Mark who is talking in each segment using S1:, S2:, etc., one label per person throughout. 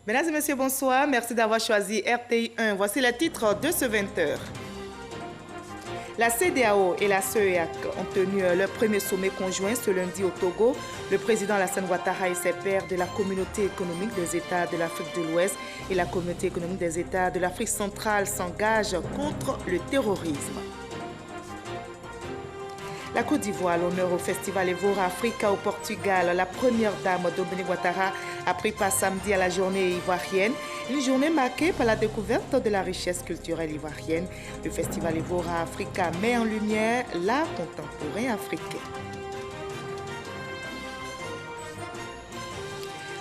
S1: Mesdames et messieurs, bonsoir. Merci d'avoir choisi RTI 1. Voici les titres de ce 20h. La CEDEAO et la CEEAC ont tenu leur premier sommet conjoint ce lundi au Togo. Le président Alassane Ouattara et ses pairs de la communauté économique des États de l'Afrique de l'Ouest et la communauté économique des États de l'Afrique centrale s'engagent contre le terrorisme. La Côte d'Ivoire, l'honneur au Festival Evora Africa au Portugal. La première dame Dominique Ouattara a pris part samedi à la journée ivoirienne. Une journée marquée par la découverte de la richesse culturelle ivoirienne. Le Festival Evora Africa met en lumière l'art contemporain africain.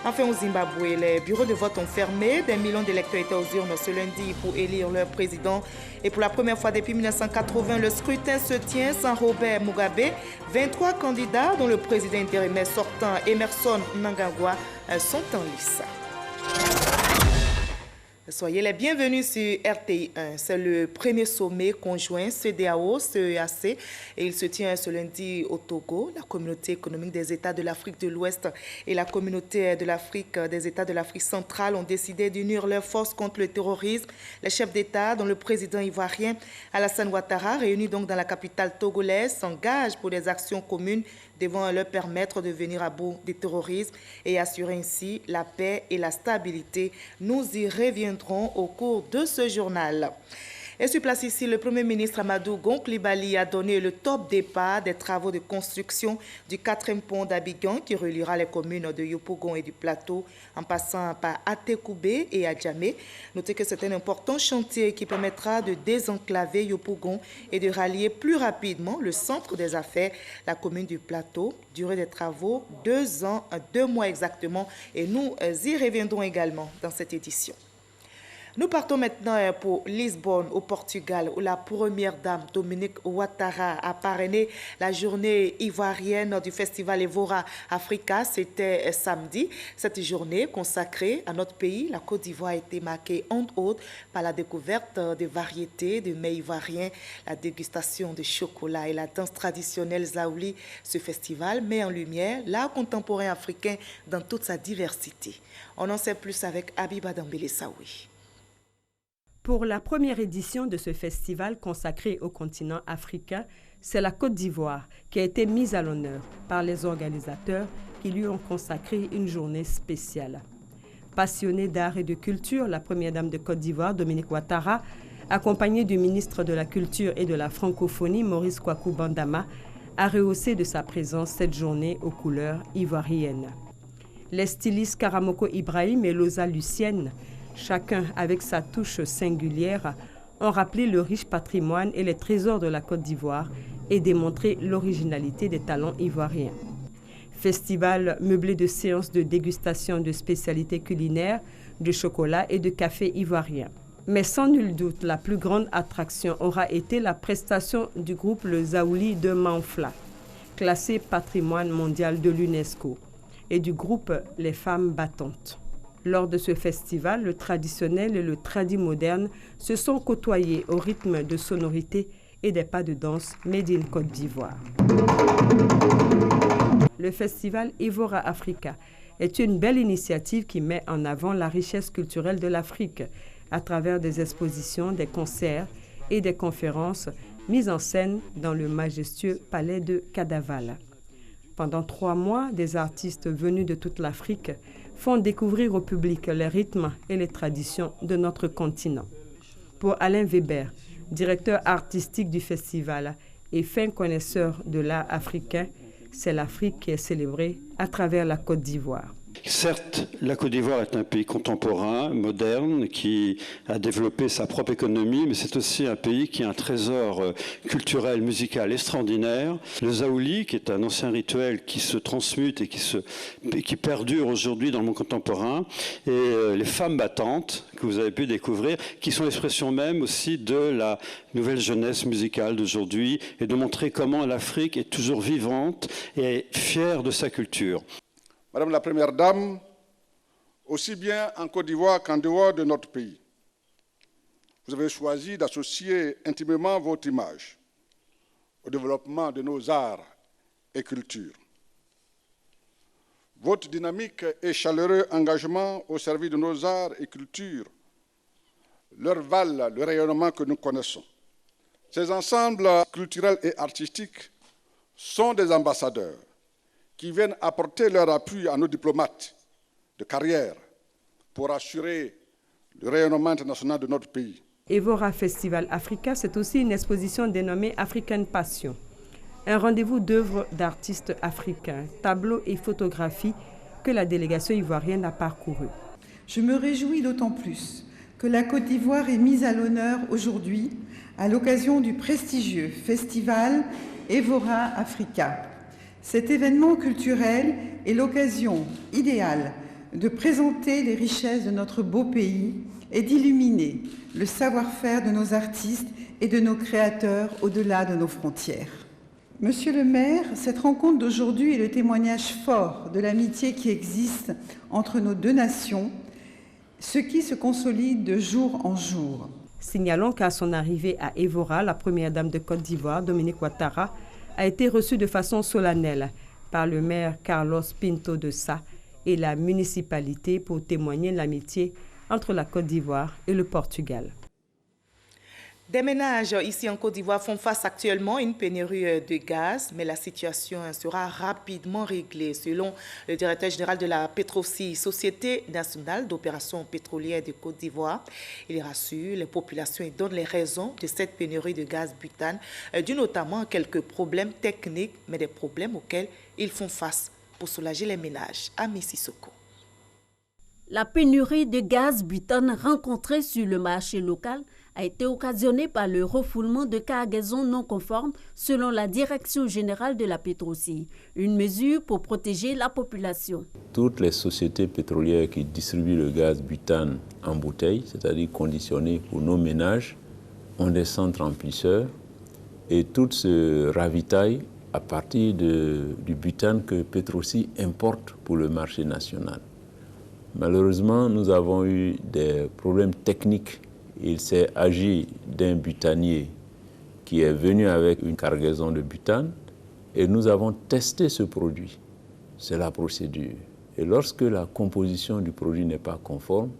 S1: Enfin, au Zimbabwe, les bureaux de vote ont fermé. Des millions d'électeurs étaient aux urnes ce lundi pour élire leur président. Et pour la première fois depuis 1980, le scrutin se tient sans Robert Mugabe. 23 candidats, dont le président intérimaire sortant Emerson Mnangagwa, sont en lice. Soyez les bienvenus sur RTI 1. C'est le premier sommet conjoint CEDEAO, CEEAC, et il se tient ce lundi au Togo. La communauté économique des États de l'Afrique de l'Ouest et la communauté de l'Afrique des États de l'Afrique centrale ont décidé d'unir leurs forces contre le terrorisme. Les chefs d'État, dont le président ivoirien Alassane Ouattara, réunis donc dans la capitale togolaise, s'engagent pour des actions communes devant leur permettre de venir à bout du terrorisme et assurer ainsi la paix et la stabilité. Nous y reviendrons au cours de ce journal. Et sur place ici, le Premier ministre Amadou Gon Coulibaly a donné le top départ des travaux de construction du 4e pont d'Abidjan qui reliera les communes de Yopougon et du Plateau en passant par Atekoubé et Adjamé. Notez que c'est un important chantier qui permettra de désenclaver Yopougon et de rallier plus rapidement le centre des affaires, la commune du Plateau. Durée des travaux, 2 ans, 2 mois exactement, et nous y reviendrons également dans cette édition. Nous partons maintenant pour Lisbonne, au Portugal, où la première dame Dominique Ouattara a parrainé la journée ivoirienne du festival Evora Africa. C'était samedi. Cette journée consacrée à notre pays, la Côte d'Ivoire, a été marquée entre autres par la découverte des variétés de mets ivoiriens, la dégustation de chocolat et la danse traditionnelle Zaouli. Ce festival met en lumière l'art contemporain africain dans toute sa diversité. On en sait plus avec Abiba Dambélé Saoui.
S2: Pour la première édition de ce festival consacré au continent africain, c'est la Côte d'Ivoire qui a été mise à l'honneur par les organisateurs qui lui ont consacré une journée spéciale. Passionnée d'art et de culture, la première dame de Côte d'Ivoire, Dominique Ouattara, accompagnée du ministre de la Culture et de la Francophonie, Maurice Kwaku Bandama, a rehaussé de sa présence cette journée aux couleurs ivoiriennes. Les stylistes Karamoko Ibrahim et Loza Lucienne, chacun avec sa touche singulière, ont rappelé le riche patrimoine et les trésors de la Côte d'Ivoire et démontré l'originalité des talents ivoiriens. Festival meublé de séances de dégustation de spécialités culinaires, de chocolat et de café ivoirien. Mais sans nul doute, la plus grande attraction aura été la prestation du groupe Le Zaouli de Manfla, classé patrimoine mondial de l'UNESCO, et du groupe Les Femmes Battantes. Lors de ce festival, le traditionnel et le tradi moderne se sont côtoyés au rythme de sonorités et des pas de danse made in Côte d'Ivoire. Le festival Evora Africa est une belle initiative qui met en avant la richesse culturelle de l'Afrique à travers des expositions, des concerts et des conférences mises en scène dans le majestueux palais de Kadavala. Pendant 3 mois, des artistes venus de toute l'Afrique font découvrir au public les rythmes et les traditions de notre continent. Pour Alain Weber, directeur artistique du festival et fin connaisseur de l'art africain, c'est l'Afrique qui est célébrée à travers la Côte d'Ivoire.
S3: Certes, la Côte d'Ivoire est un pays contemporain, moderne, qui a développé sa propre économie, mais c'est aussi un pays qui a un trésor culturel, musical extraordinaire. Le Zaouli, qui est un ancien rituel qui se transmute et qui perdure aujourd'hui dans le monde contemporain, et les femmes battantes, que vous avez pu découvrir, qui sont l'expression même aussi de la nouvelle jeunesse musicale d'aujourd'hui, et de montrer comment l'Afrique est toujours vivante et fière de sa culture.
S4: Madame la Première Dame, aussi bien en Côte d'Ivoire qu'en dehors de notre pays, vous avez choisi d'associer intimement votre image au développement de nos arts et cultures. votre dynamique et chaleureux engagement au service de nos arts et cultures leur valent le rayonnement que nous connaissons. Ces ensembles culturels et artistiques sont des ambassadeurs qui viennent apporter leur appui à nos diplomates de carrière pour assurer le rayonnement international de notre pays.
S2: Evora Festival Africa, c'est aussi une exposition dénommée African Passion. Un rendez-vous d'œuvres d'artistes africains, tableaux et photographies que la délégation ivoirienne a parcouru.
S5: Je me réjouis d'autant plus que la Côte d'Ivoire est mise à l'honneur aujourd'hui à l'occasion du prestigieux festival Evora Africa. Cet événement culturel est l'occasion idéale de présenter les richesses de notre beau pays et d'illuminer le savoir-faire de nos artistes et de nos créateurs au-delà de nos frontières. Monsieur le maire, cette rencontre d'aujourd'hui est le témoignage fort de l'amitié qui existe entre nos deux nations, ce qui se consolide de jour en jour.
S2: Signalons qu'à son arrivée à Evora, la première dame de Côte d'Ivoire, Dominique Ouattara, a été reçue de façon solennelle par le maire Carlos Pinto de Sa et la municipalité pour témoigner de l'amitié entre la Côte d'Ivoire et le Portugal.
S1: Des ménages ici en Côte d'Ivoire font face actuellement à une pénurie de gaz, mais la situation sera rapidement réglée. Selon le directeur général de la Petrosi, Société nationale d'opération pétrolière de Côte d'Ivoire, il rassure les populations et donne les raisons de cette pénurie de gaz butane, dû notamment à quelques problèmes techniques, mais des problèmes auxquels ils font face pour soulager les ménages. Ami Sissoko.
S6: La pénurie de gaz butane rencontrée sur le marché local a été occasionnée par le refoulement de cargaisons non conformes selon la Direction générale de la Petrosi, une mesure pour protéger la population.
S7: Toutes les sociétés pétrolières qui distribuent le gaz butane en bouteille, c'est-à-dire conditionné pour nos ménages, ont des centres remplisseurs et toutes se ravitaillent à partir du butane que Petrosi importe pour le marché national. Malheureusement, nous avons eu des problèmes techniques. Il s'est agi d'un butanier qui est venu avec une cargaison de butane et nous avons testé ce produit. C'est la procédure. Et lorsque la composition du produit n'est pas conforme,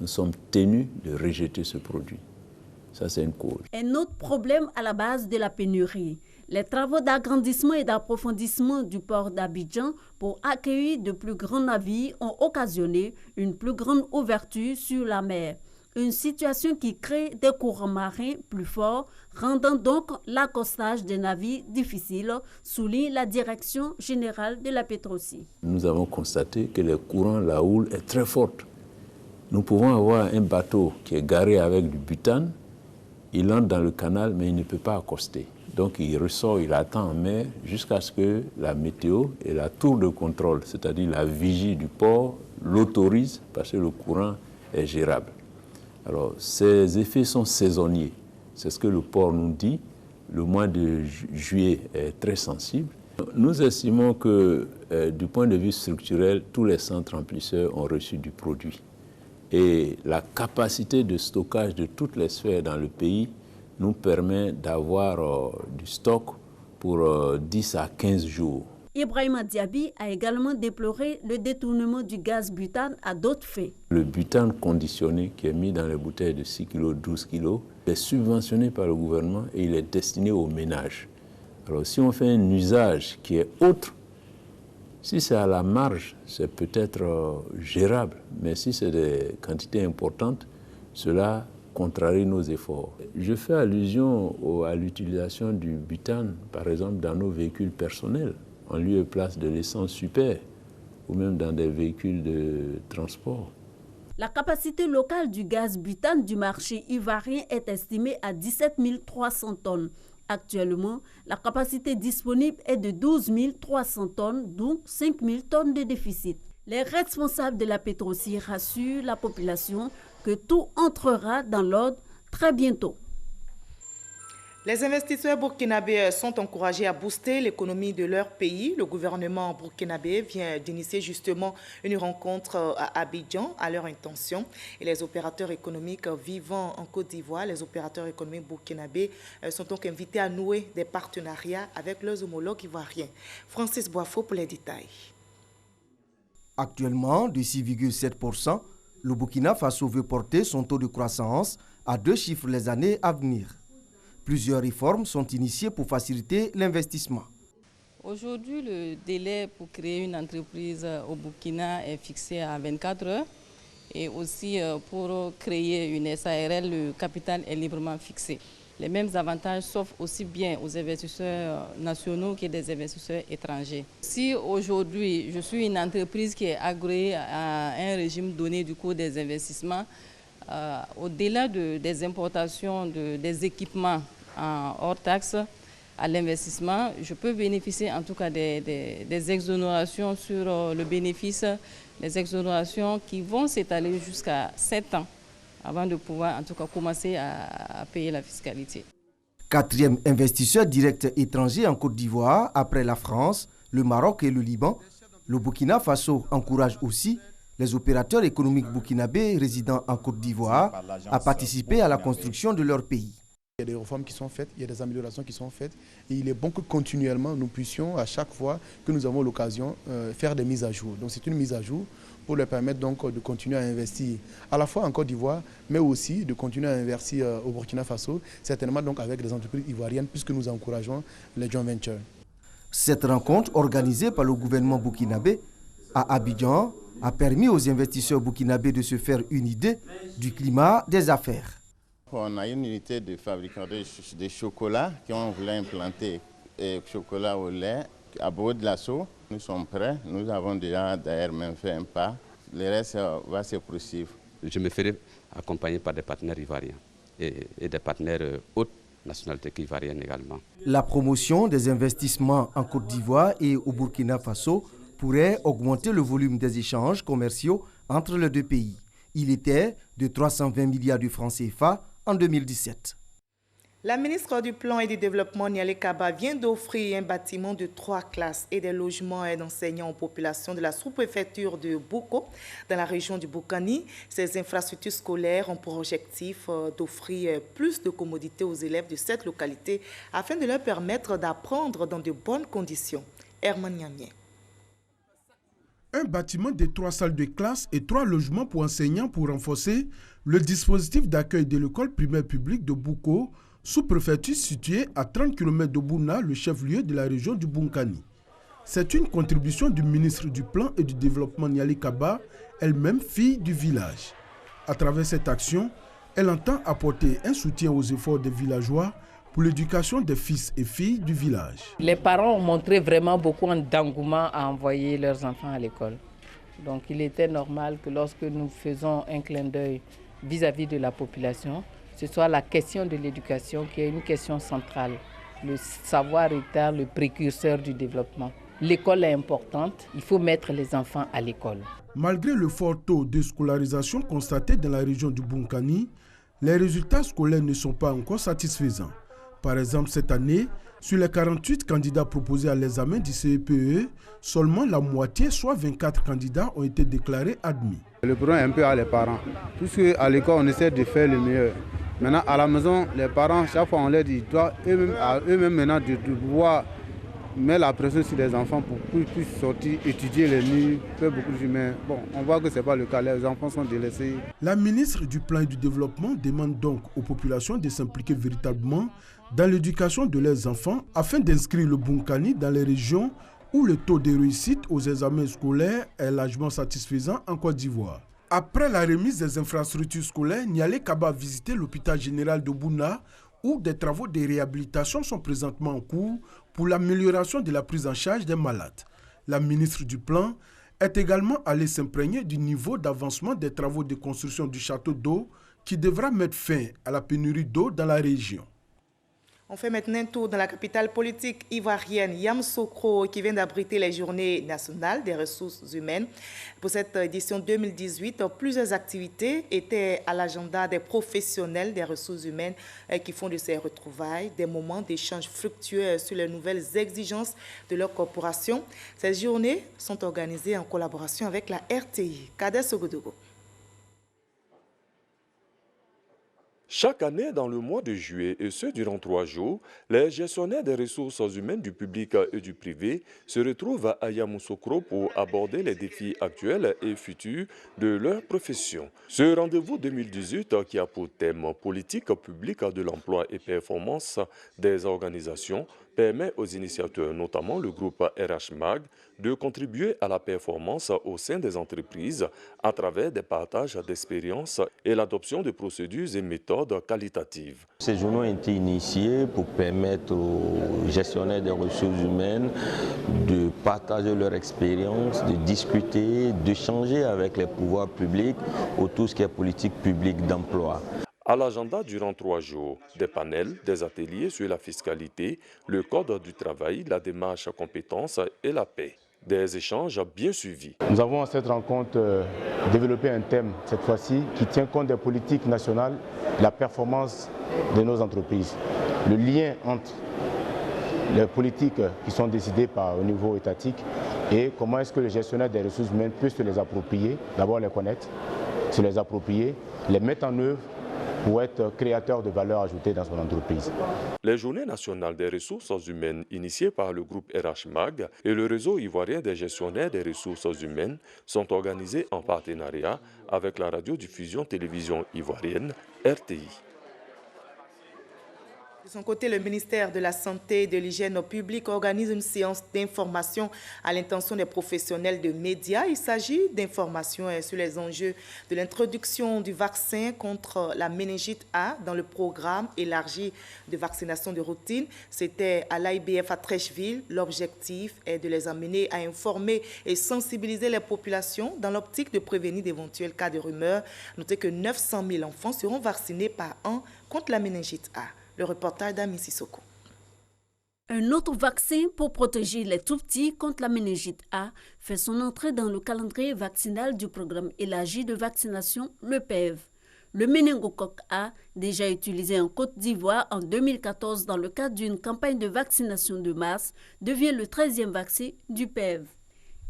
S7: nous sommes tenus de rejeter ce produit. Ça, c'est une cause.
S6: Un autre problème à la base de la pénurie. Les travaux d'agrandissement et d'approfondissement du port d'Abidjan pour accueillir de plus grands navires ont occasionné une plus grande ouverture sur la mer. Une situation qui crée des courants marins plus forts, rendant donc l'accostage des navires difficile, souligne la Direction générale de la Petrosi.
S7: Nous avons constaté que les courants, la houle est très forte. Nous pouvons avoir un bateau qui est garé avec du butane, il entre dans le canal mais il ne peut pas accoster. Donc il ressort, il attend en mer jusqu'à ce que la météo et la tour de contrôle, c'est-à-dire la vigie du port, l'autorisent parce que le courant est gérable. Alors ces effets sont saisonniers, c'est ce que le port nous dit. Le mois de juillet est très sensible. Nous estimons que du point de vue structurel, tous les centres remplisseurs ont reçu du produit. Et la capacité de stockage de toutes les sphères dans le pays nous permet d'avoir du stock pour 10 à 15 jours.
S6: Ibrahima Diaby a également déploré le détournement du gaz butane à d'autres fins.
S7: Le butane conditionné qui est mis dans les bouteilles de 6 kg, 12 kg, est subventionné par le gouvernement et il est destiné aux ménages. Alors si on fait un usage qui est autre, si c'est à la marge, c'est peut-être gérable, mais si c'est des quantités importantes, cela contrarie nos efforts. Je fais allusion à l'utilisation du butane, par exemple, dans nos véhicules personnels, en lieu et place de l'essence super, ou même dans des véhicules de transport.
S6: La capacité locale du gaz butane du marché ivoirien est estimée à 17 300 tonnes. Actuellement, la capacité disponible est de 12 300 tonnes, donc 5 000 tonnes de déficit. Les responsables de la Petrosi rassurent la population que tout entrera dans l'ordre très bientôt.
S1: Les investisseurs burkinabés sont encouragés à booster l'économie de leur pays. Le gouvernement burkinabé vient d'initier justement une rencontre à Abidjan à leur intention. Et les opérateurs économiques vivant en Côte d'Ivoire, les opérateurs économiques burkinabés sont donc invités à nouer des partenariats avec leurs homologues ivoiriens. Francis Boifo pour les détails.
S8: Actuellement de 6,7%, le Burkina Faso veut porter son taux de croissance à 2 chiffres les années à venir. Plusieurs réformes sont initiées pour faciliter l'investissement.
S9: Aujourd'hui, le délai pour créer une entreprise au Burkina est fixé à 24 heures. Et aussi pour créer une SARL, le capital est librement fixé. Les mêmes avantages s'offrent aussi bien aux investisseurs nationaux que des investisseurs étrangers. Si aujourd'hui je suis une entreprise qui est agréée à un régime donné du coût des investissements, au-delà des importations des équipements hors taxe à l'investissement, je peux bénéficier en tout cas des exonérations sur le bénéfice, des exonérations qui vont s'étaler jusqu'à 7 ans avant de pouvoir en tout cas commencer à payer la fiscalité.
S8: Quatrième investisseur direct étranger en Côte d'Ivoire, après la France, le Maroc et le Liban, le Burkina Faso encourage aussi les opérateurs économiques burkinabés résidant en Côte d'Ivoire à participer à la construction de leur pays.
S10: Il y a des réformes qui sont faites, il y a des améliorations qui sont faites et il est bon que continuellement nous puissions à chaque fois que nous avons l'occasion faire des mises à jour. Donc c'est une mise à jour pour leur permettre donc de continuer à investir à la fois en Côte d'Ivoire mais aussi de continuer à investir au Burkina Faso, certainement donc avec des entreprises ivoiriennes puisque nous encourageons les joint ventures.
S8: Cette rencontre organisée par le gouvernement burkinabé à Abidjan a permis aux investisseurs burkinabés de se faire une idée du climat des affaires.
S11: On a une unité de fabrication de chocolat qu'on voulait implanter, chocolat au lait à Bobo-Dioulasso. Nous sommes prêts, nous avons déjà d'ailleurs même fait un pas, le reste va se poursuivre.
S12: Je me ferai accompagner par des partenaires ivoiriens et des partenaires hautes nationalités ivoiriennes également.
S8: La promotion des investissements en Côte d'Ivoire et au Burkina Faso pourrait augmenter le volume des échanges commerciaux entre les deux pays. Il était de 320 milliards de francs CFA en 2017.
S1: La ministre du Plan et du Développement, Nialé Kaba, vient d'offrir un bâtiment de 3 classes et des logements d'enseignants aux populations de la sous-préfecture de Boko, dans la région du Boukani. Ces infrastructures scolaires ont pour objectif d'offrir plus de commodités aux élèves de cette localité afin de leur permettre d'apprendre dans de bonnes conditions. Herman Niamien.
S13: Un bâtiment de 3 salles de classe et 3 logements pour enseignants pour renforcer le dispositif d'accueil de l'école primaire publique de Bouko, sous-préfecture située à 30 km de Bouna, le chef-lieu de la région du Boukani. C'est une contribution du ministre du Plan et du Développement Nialé Kaba, elle-même fille du village. À travers cette action, elle entend apporter un soutien aux efforts des villageois pour l'éducation des fils et filles du village.
S9: Les parents ont montré vraiment beaucoup d'engouement à envoyer leurs enfants à l'école. Donc il était normal que lorsque nous faisons un clin d'œil vis-à-vis de la population, ce soit la question de l'éducation qui est une question centrale. Le savoir étant le précurseur du développement. L'école est importante, il faut mettre les enfants à l'école.
S13: Malgré le fort taux de scolarisation constaté dans la région du Boukani, les résultats scolaires ne sont pas encore satisfaisants. Par exemple, cette année, sur les 48 candidats proposés à l'examen du CEPE, seulement la moitié, soit 24 candidats, ont été déclarés admis.
S14: Le problème est un peu à les parents, puisque à l'école, on essaie de faire le meilleur. Maintenant, à la maison, les parents, chaque fois, on leur dit, eux-mêmes maintenant, de pouvoir mettre la pression sur les enfants pour qu'ils puissent sortir, étudier les nuits, faire beaucoup de choses. Mais bon, on voit que ce n'est pas le cas, les enfants sont délaissés.
S13: La ministre du Plan et du Développement demande donc aux populations de s'impliquer véritablement dans l'éducation de leurs enfants afin d'inscrire le Boukani dans les régions où le taux de réussite aux examens scolaires est largement satisfaisant en Côte d'Ivoire. Après la remise des infrastructures scolaires, Nialé Kaba a visité l'hôpital général de Bouna où des travaux de réhabilitation sont présentement en cours pour l'amélioration de la prise en charge des malades. La ministre du Plan est également allée s'imprégner du niveau d'avancement des travaux de construction du château d'eau qui devra mettre fin à la pénurie d'eau dans la région.
S1: On fait maintenant un tour dans la capitale politique ivoirienne, Yamoussoukro, qui vient d'abriter les journées nationales des ressources humaines. Pour cette édition 2018, plusieurs activités étaient à l'agenda des professionnels des ressources humaines qui font de ces retrouvailles des moments d'échange fructueux sur les nouvelles exigences de leur corporation. Ces journées sont organisées en collaboration avec la RTI. Kader Sogodogo.
S15: Chaque année, dans le mois de juillet, et ce durant 3 jours, les gestionnaires des ressources humaines du public et du privé se retrouvent à Yamoussoukro pour aborder les défis actuels et futurs de leur profession. Ce rendez-vous 2018, qui a pour thème politique publique de l'emploi et performance des organisations, permet aux initiateurs, notamment le groupe RH-MAG, de contribuer à la performance au sein des entreprises à travers des partages d'expériences et l'adoption de procédures et méthodes qualitatives.
S16: Ces journées ont été initiés pour permettre aux gestionnaires des ressources humaines de partager leur expérience, de discuter, d'échanger avec les pouvoirs publics autour de ce qui est politique publique d'emploi.
S15: À l'agenda durant 3 jours, des panels, des ateliers sur la fiscalité, le code du travail, la démarche compétences et la paix. Des échanges bien suivis.
S10: Nous avons à cette rencontre développé un thème, cette fois-ci, qui tient compte des politiques nationales, la performance de nos entreprises. Le lien entre les politiques qui sont décidées au niveau étatique et comment est-ce que le gestionnaire des ressources humaines peut se les approprier, d'abord les connaître, se les approprier, les mettre en œuvre pour être créateur de valeur ajoutée dans son entreprise.
S15: Les Journées nationales des ressources humaines initiées par le groupe RH-MAG et le réseau ivoirien des gestionnaires des ressources humaines sont organisées en partenariat avec la radiodiffusion télévision ivoirienne RTI.
S1: De son côté, le ministère de la Santé et de l'Hygiène publique organise une séance d'information à l'intention des professionnels de médias. Il s'agit d'informations sur les enjeux de l'introduction du vaccin contre la méningite A dans le programme élargi de vaccination de routine. C'était à l'IBF à Trècheville. L'objectif est de les amener à informer et sensibiliser les populations dans l'optique de prévenir d'éventuels cas de rumeurs. Notez que 900 000 enfants seront vaccinés par an contre la méningite A. Le reportage d'Ami Sissoko.
S6: Un autre vaccin pour protéger les tout-petits contre la méningite A fait son entrée dans le calendrier vaccinal du programme élargi de vaccination, le PEV. Le méningocoque A, déjà utilisé en Côte d'Ivoire en 2014 dans le cadre d'une campagne de vaccination de masse, devient le 13e vaccin du PEV.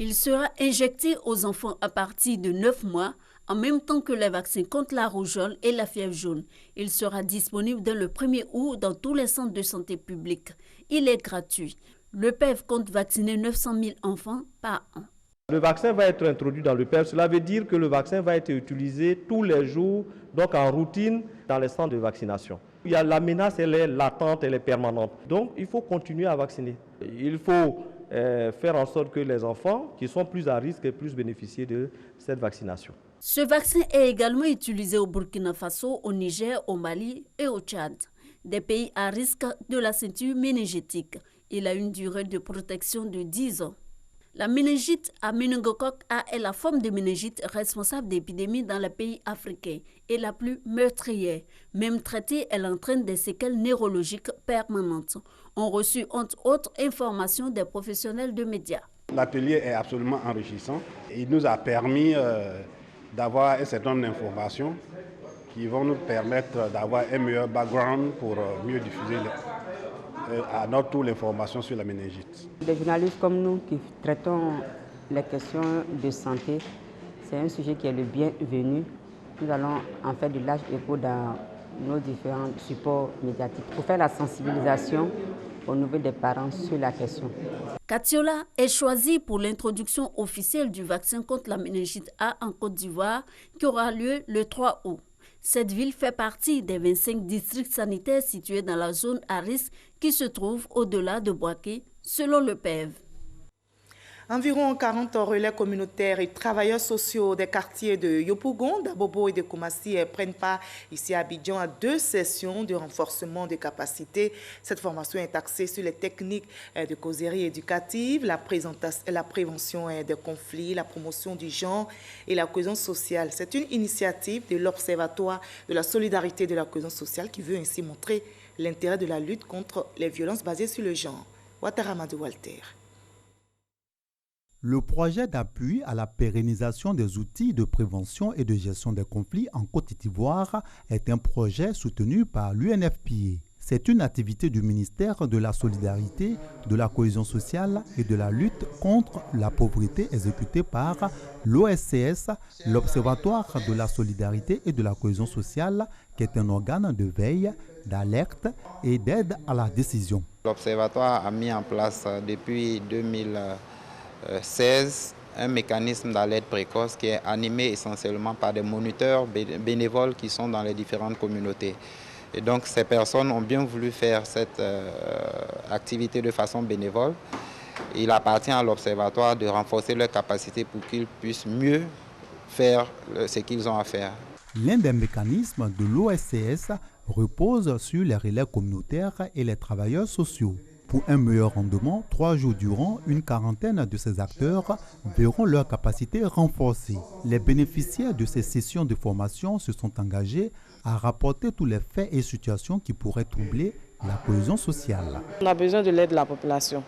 S6: Il sera injecté aux enfants à partir de 9 mois, en même temps que les vaccins contre la rougeole et la fièvre jaune. Il sera disponible dès le 1er août dans tous les centres de santé publics. Il est gratuit. Le PEV compte vacciner 900 000 enfants par an.
S17: Le vaccin va être introduit dans le PEV. Cela veut dire que le vaccin va être utilisé tous les jours, donc en routine, dans les centres de vaccination. La menace, elle est latente, elle est permanente. Donc, il faut continuer à vacciner. Il faut faire en sorte que les enfants qui sont plus à risque puissent bénéficier de cette vaccination.
S6: Ce vaccin est également utilisé au Burkina Faso, au Niger, au Mali et au Tchad, des pays à risque de la ceinture méningétique. Il a une durée de protection de 10 ans. La méningite à méningocoque A est la forme de méningite responsable d'épidémies dans les pays africains et la plus meurtrière. Même traitée, elle entraîne des séquelles neurologiques permanentes. On reçu entre autres informations des professionnels de médias.
S14: L'atelier est absolument enrichissant. Il nous a permis d'avoir un certain nombre d'informations qui vont nous permettre d'avoir un meilleur background pour mieux diffuser à notre tour l'information sur la méningite.
S18: Des journalistes comme nous qui traitons les questions de santé, c'est un sujet qui est le bienvenu. Nous allons en faire du large écho dans nos différents supports médiatiques pour faire la sensibilisation au niveau des parents sur la question.
S6: Katiola est choisie pour l'introduction officielle du vaccin contre la méningite A en Côte d'Ivoire qui aura lieu le 3 août. Cette ville fait partie des 25 districts sanitaires situés dans la zone à risque qui se trouve au-delà de Boaké, selon le PEV.
S1: Environ 40 relais communautaires et travailleurs sociaux des quartiers de Yopougon, d'Abobo et de Koumassi prennent part ici à Abidjan à 2 sessions de renforcement des capacités. Cette formation est axée sur les techniques de causerie éducative, la prévention des conflits, la promotion du genre et la cohésion sociale. C'est une initiative de l'Observatoire de la solidarité et de la cohésion sociale qui veut ainsi montrer l'intérêt de la lutte contre les violences basées sur le genre. Ouattaramadou Walter.
S19: Le projet d'appui à la pérennisation des outils de prévention et de gestion des conflits en Côte d'Ivoire est un projet soutenu par l'UNFPA. C'est une activité du ministère de la Solidarité, de la Cohésion sociale et de la lutte contre la pauvreté exécutée par l'OSCS, l'Observatoire de la Solidarité et de la Cohésion sociale, qui est un organe de veille, d'alerte et d'aide à la décision.
S20: L'Observatoire a mis en place depuis 2016 un mécanisme d'alerte précoce qui est animé essentiellement par des moniteurs bénévoles qui sont dans les différentes communautés. Et donc ces personnes ont bien voulu faire cette activité de façon bénévole. Il appartient à l'Observatoire de renforcer leurs capacités pour qu'ils puissent mieux faire ce qu'ils ont à faire.
S19: L'un des mécanismes de l'OSCS repose sur les relais communautaires et les travailleurs sociaux. Pour un meilleur rendement, 3 jours durant, une quarantaine de ces acteurs verront leurs capacités renforcées. Les bénéficiaires de ces sessions de formation se sont engagés à rapporter tous les faits et situations qui pourraient troubler la cohésion sociale.
S21: On a besoin de l'aide de la population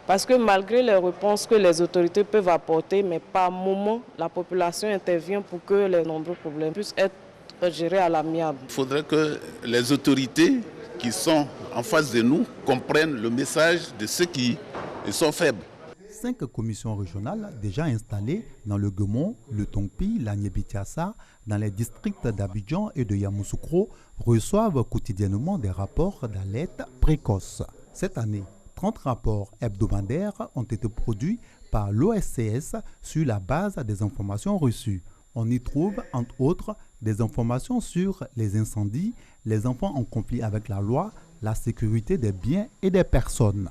S21: parce que malgré les réponses que les autorités peuvent apporter, mais par moment, la population intervient pour que les nombreux problèmes puissent être gérés à l'amiable.
S22: Il faudrait que les autorités qui sont en face de nous comprennent le message de ceux qui sont faibles.
S19: 5 commissions régionales déjà installées dans le Guemon, le Tongpi, la Niébitiassa, dans les districts d'Abidjan et de Yamoussoukro reçoivent quotidiennement des rapports d'alerte précoce. Cette année, 30 rapports hebdomadaires ont été produits par l'OSCS sur la base des informations reçues. On y trouve, entre autres, des informations sur les incendies, les enfants en conflit avec la loi, la sécurité des biens et des personnes.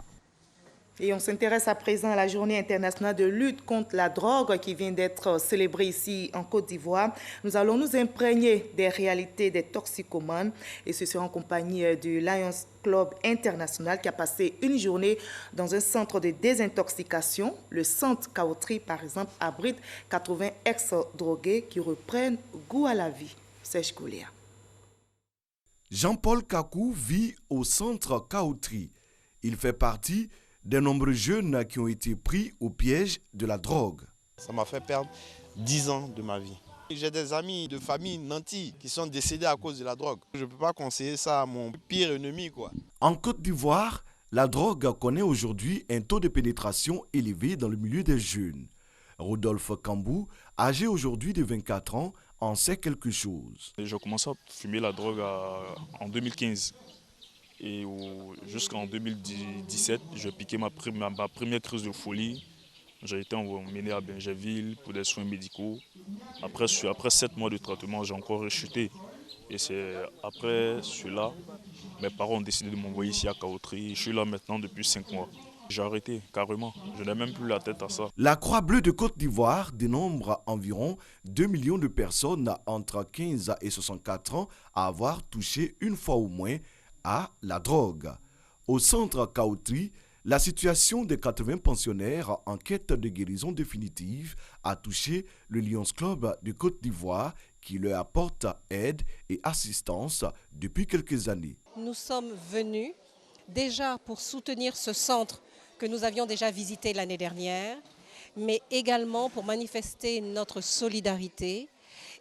S1: Et on s'intéresse à présent à la journée internationale de lutte contre la drogue qui vient d'être célébrée ici en Côte d'Ivoire. Nous allons nous imprégner des réalités des toxicomanes et ce sera en compagnie du Lions Club International qui a passé une journée dans un centre de désintoxication. Le centre Kaotri, par exemple, abrite 80 ex-drogués qui reprennent goût à la vie. Serge Koulia.
S23: Jean-Paul Kakou vit au centre Kaotri. Il fait partie des nombreux jeunes qui ont été pris au piège de la drogue.
S24: Ça m'a fait perdre 10 ans de ma vie. J'ai des amis de famille nantis qui sont décédés à cause de la drogue. Je ne peux pas conseiller ça à mon pire ennemi, quoi.
S23: En Côte d'Ivoire, la drogue connaît aujourd'hui un taux de pénétration élevé dans le milieu des jeunes. Rodolphe Kambou, âgé aujourd'hui de 24 ans, en sait quelque chose.
S25: J'ai commencé à fumer la drogue en 2015. Et jusqu'en 2017, j'ai piqué ma première crise de folie. J'ai été emmené à Bingerville pour des soins médicaux. Après 7 mois de traitement, j'ai encore rechuté. Et c'est après cela, mes parents ont décidé de m'envoyer ici à Kaotri. Je suis là maintenant depuis 5 mois. J'ai arrêté carrément, je n'ai même plus la tête à ça.
S23: La Croix-Bleue de Côte d'Ivoire dénombre environ 2 millions de personnes entre 15 et 64 ans à avoir touché une fois au moins à la drogue. Au centre Kaotri, la situation des 80 pensionnaires en quête de guérison définitive a touché le Lions Club de Côte d'Ivoire qui leur apporte aide et assistance depuis quelques années.
S26: Nous sommes venus déjà pour soutenir ce centre que nous avions déjà visité l'année dernière, mais également pour manifester notre solidarité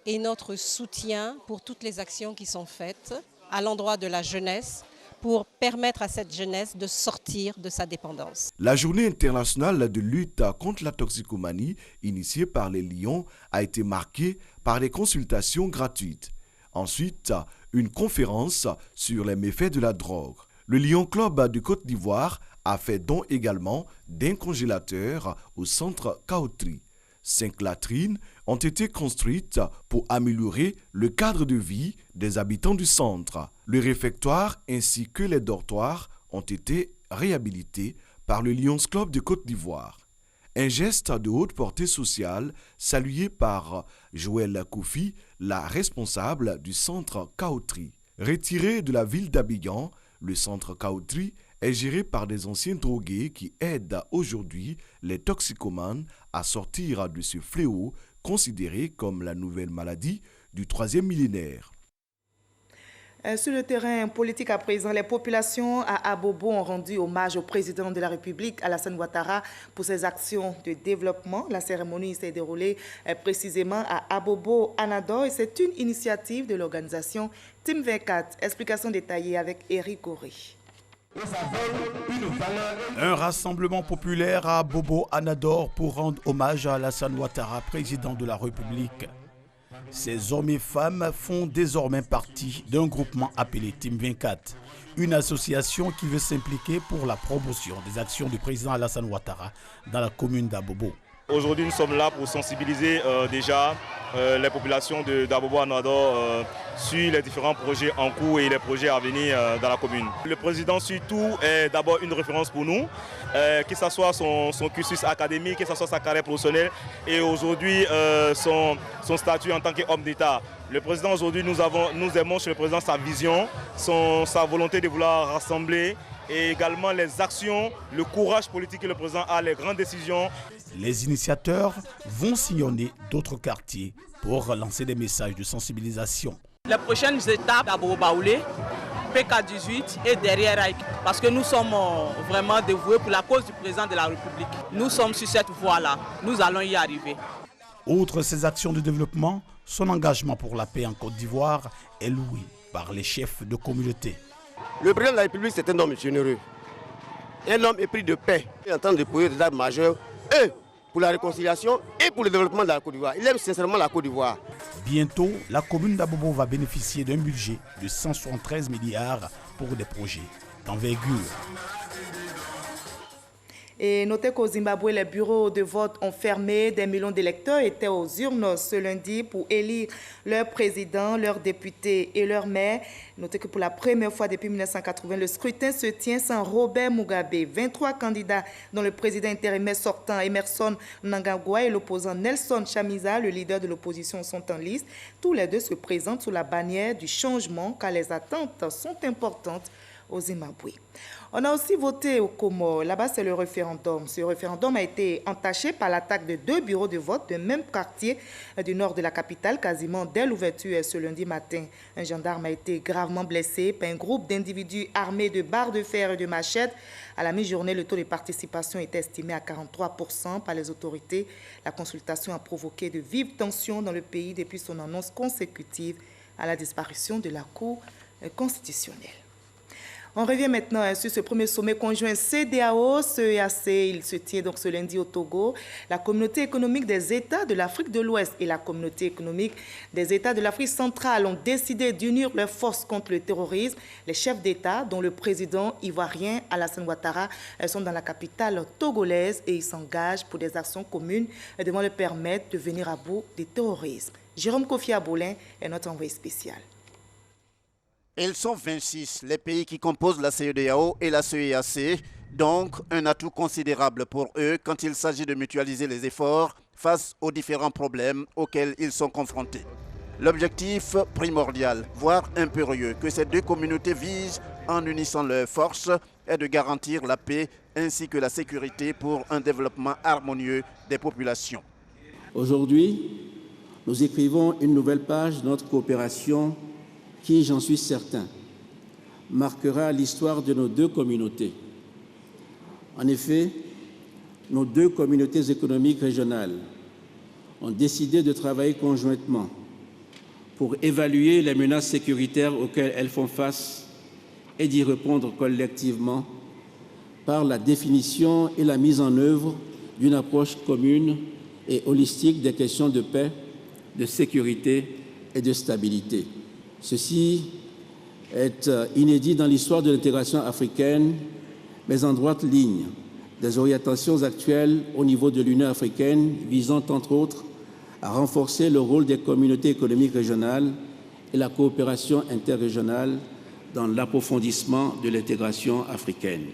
S26: et notre soutien pour toutes les actions qui sont faites à l'endroit de la jeunesse pour permettre à cette jeunesse de sortir de sa dépendance.
S23: La journée internationale de lutte contre la toxicomanie, initiée par les Lions, a été marquée par des consultations gratuites. Ensuite, une conférence sur les méfaits de la drogue. Le Lion Club de Côte d'Ivoire a fait don également d'un congélateur au centre Kaotri. 5 latrines ont été construites pour améliorer le cadre de vie des habitants du centre. Le réfectoire ainsi que les dortoirs ont été réhabilités par le Lions Club de Côte d'Ivoire. Un geste de haute portée sociale salué par Joël Kofi, la responsable du centre Kaotri. Retiré de la ville d'Abidjan, le centre Kaotri est géré par des anciens drogués qui aident aujourd'hui les toxicomanes à sortir de ce fléau considéré comme la nouvelle maladie du 3e millénaire.
S1: Sur le terrain politique à présent, les populations à Abobo ont rendu hommage au président de la République, Alassane Ouattara, pour ses actions de développement. La cérémonie s'est déroulée précisément à Abobo, Anador, et c'est une initiative de l'organisation Team 24. Explication détaillée avec Eric Goré.
S2: Un rassemblement populaire à Abobo, Anador, pour rendre hommage à Alassane Ouattara, président de la République. Ces hommes et femmes font désormais partie d'un groupement appelé Team 24, une association qui veut s'impliquer pour la promotion des actions du président Alassane Ouattara dans la commune d'Abobo.
S25: Aujourd'hui, nous sommes là pour sensibiliser déjà les populations d'Abobo Anador sur les différents projets en cours et les projets à venir dans la commune. Le président surtout est d'abord une référence pour nous, que ce soit son cursus académique, que ce soit sa carrière professionnelle et aujourd'hui son statut en tant qu'homme d'État. Le président aujourd'hui, nous aimons chez le président sa vision, sa volonté de vouloir rassembler et également les actions, le courage politique que le président a, les grandes décisions.
S2: Les initiateurs vont sillonner d'autres quartiers pour lancer des messages de sensibilisation.
S3: Les prochaines étapes à Bobo Baoulé, PK18 et derrière Aïk, parce que nous sommes vraiment dévoués pour la cause du président de la République. Nous sommes sur cette voie-là, nous allons y arriver.
S2: Outre ces actions de développement, son engagement pour la paix en Côte d'Ivoire est loué par les chefs de communauté.
S4: Le président de la République, c'est un homme généreux, un homme épris de paix, en train de poser des actes majeurs, pour la réconciliation et pour le développement de la Côte d'Ivoire. Il aime sincèrement la Côte d'Ivoire.
S2: Bientôt, la commune d'Abobo va bénéficier d'un budget de 173 milliards pour des projets d'envergure.
S1: Et notez qu'au Zimbabwe, les bureaux de vote ont fermé. Des millions d'électeurs étaient aux urnes ce lundi pour élire leur président, leurs députés et leurs maires. Notez que pour la première fois depuis 1980, le scrutin se tient sans Robert Mugabe. 23 candidats, dont le président intérimaire sortant Emerson Mnangagwa et l'opposant Nelson Chamisa, le leader de l'opposition, sont en liste. Tous les deux se présentent sous la bannière du changement car les attentes sont importantes au Zimbabwe. On a aussi voté au Comores. Là-bas, c'est le référendum. Ce référendum a été entaché par l'attaque de 2 bureaux de vote du même quartier du nord de la capitale, quasiment dès l'ouverture ce lundi matin. Un gendarme a été gravement blessé par un groupe d'individus armés de barres de fer et de machettes. À la mi-journée, le taux de participation est estimé à 43% par les autorités. La consultation a provoqué de vives tensions dans le pays depuis son annonce consécutive à la disparition de la Cour constitutionnelle. On revient maintenant sur ce premier sommet conjoint CEDEAO-CEAC. Il se tient donc ce lundi au Togo. La communauté économique des États de l'Afrique de l'Ouest et la communauté économique des États de l'Afrique centrale ont décidé d'unir leurs forces contre le terrorisme. Les chefs d'État, dont le président ivoirien Alassane Ouattara, sont dans la capitale togolaise et ils s'engagent pour des actions communes devant leur permettre de venir à bout du terrorisme. Jérôme Kofi Abolin est notre envoyé spécial.
S5: Ils sont 26, les pays qui composent la CEDEAO et la CEAC, donc un atout considérable pour eux quand il s'agit de mutualiser les efforts face aux différents problèmes auxquels ils sont confrontés. L'objectif primordial, voire impérieux, que ces deux communautés visent en unissant leurs forces est de garantir la paix ainsi que la sécurité pour un développement harmonieux des populations.
S7: Aujourd'hui, nous écrivons une nouvelle page de notre coopération qui, j'en suis certain, marquera l'histoire de nos deux communautés. En effet, nos deux communautés économiques régionales ont décidé de travailler conjointement pour évaluer les menaces sécuritaires auxquelles elles font face et d'y répondre collectivement par la définition et la mise en œuvre d'une approche commune et holistique des questions de paix, de sécurité et de stabilité. Ceci est inédit dans l'histoire de l'intégration africaine, mais en droite ligne des orientations actuelles au niveau de l'Union africaine visant entre autres à renforcer le rôle des communautés économiques régionales et la coopération interrégionale dans l'approfondissement de l'intégration africaine.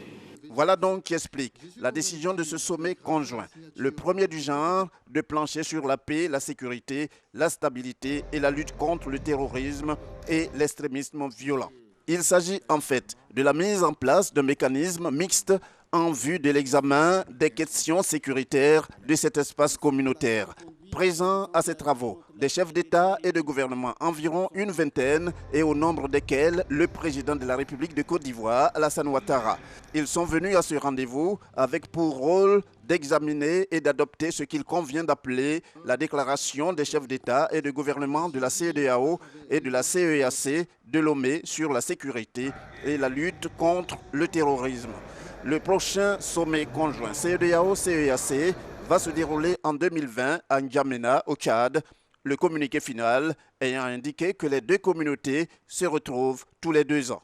S5: Voilà donc qui explique la décision de ce sommet conjoint, le premier du genre, de plancher sur la paix, la sécurité, la stabilité et la lutte contre le terrorisme et l'extrémisme violent. Il s'agit en fait de la mise en place d'un mécanisme mixte en vue de l'examen des questions sécuritaires de cet espace communautaire. Présents à ces travaux, des chefs d'État et de gouvernement, environ une vingtaine, et au nombre desquels le président de la République de Côte d'Ivoire, Alassane Ouattara. Ils sont venus à ce rendez-vous avec pour rôle d'examiner et d'adopter ce qu'il convient d'appeler la déclaration des chefs d'État et de gouvernement de la CEDEAO et de la CEEAC de Lomé sur la sécurité et la lutte contre le terrorisme. Le prochain sommet conjoint CEDEAO-CEEAC va se dérouler en 2020 à N'Djamena, au Tchad. Le communiqué final ayant indiqué que les deux communautés se retrouvent tous les 2 ans.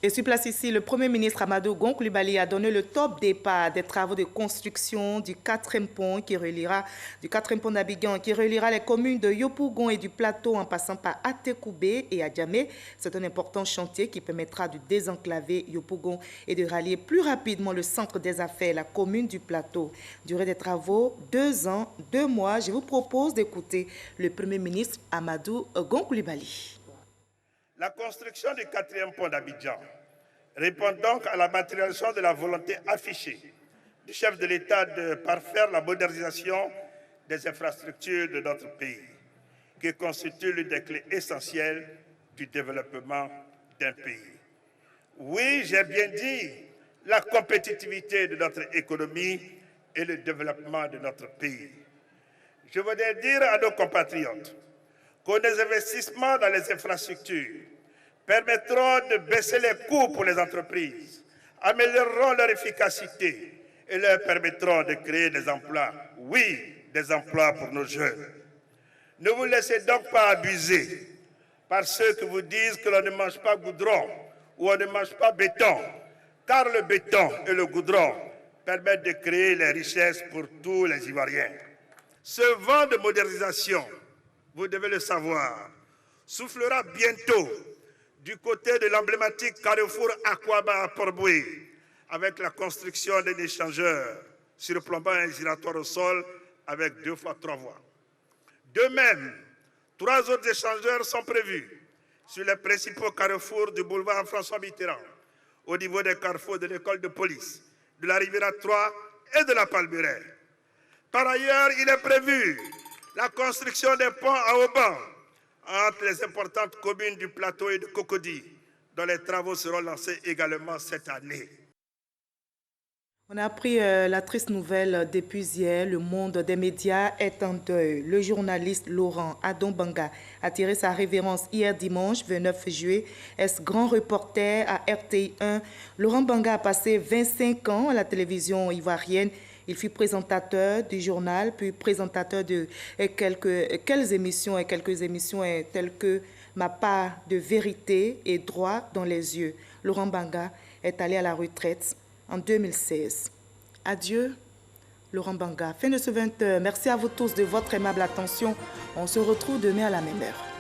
S1: Et sur place ici, le Premier ministre Amadou Gon Coulibaly a donné le top départ des travaux de construction du 4e pont d'Abidjan qui reliera les communes de Yopougon et du Plateau en passant par Atekoubé et Adjamé. C'est un important chantier qui permettra de désenclaver Yopougon et de rallier plus rapidement le centre des affaires, la commune du Plateau. Durée des travaux, 2 ans, 2 mois. Je vous propose d'écouter le Premier ministre Amadou Gon Coulibaly.
S8: La construction du 4e pont d'Abidjan répond donc à la matérialisation de la volonté affichée du chef de l'État de parfaire la modernisation des infrastructures de notre pays, qui constitue l'une des clés essentielles du développement d'un pays. Oui, j'ai bien dit la compétitivité de notre économie et le développement de notre pays. Je voudrais dire à nos compatriotes que les investissements dans les infrastructures permettront de baisser les coûts pour les entreprises, amélioreront leur efficacité et leur permettront de créer des emplois. Oui, des emplois pour nos jeunes. Ne vous laissez donc pas abuser par ceux qui vous disent que l'on ne mange pas goudron ou on ne mange pas béton, car le béton et le goudron permettent de créer les richesses pour tous les Ivoiriens. Ce vent de modernisation, vous devez le savoir, soufflera bientôt du côté de l'emblématique carrefour Akwaba à Port-Boué, avec la construction d'un échangeur surplombant un giratoire au sol avec 2 fois 3 voies. De même, 3 autres échangeurs sont prévus sur les principaux carrefours du boulevard François Mitterrand, au niveau des carrefours de l'école de police, de la Riviera 3 et de la Palmeraie. Par ailleurs, il est prévu la construction des ponts à Auban entre les importantes communes du Plateau et de Cocody, dont les travaux seront lancés également cette année.
S1: On a appris la triste nouvelle depuis hier. Le monde des médias est en deuil. Le journaliste Laurent Adon-Banga a tiré sa révérence hier dimanche 29 juillet. Grand reporter à RTI1. Laurent Banga a passé 25 ans à la télévision ivoirienne. Il fut présentateur du journal, puis présentateur de quelques émissions telles que Ma part de vérité et droit dans les yeux. Laurent Banga est allé à la retraite en 2016. Adieu, Laurent Banga. Fin de ce 20h. Merci à vous tous de votre aimable attention. On se retrouve demain à la même heure.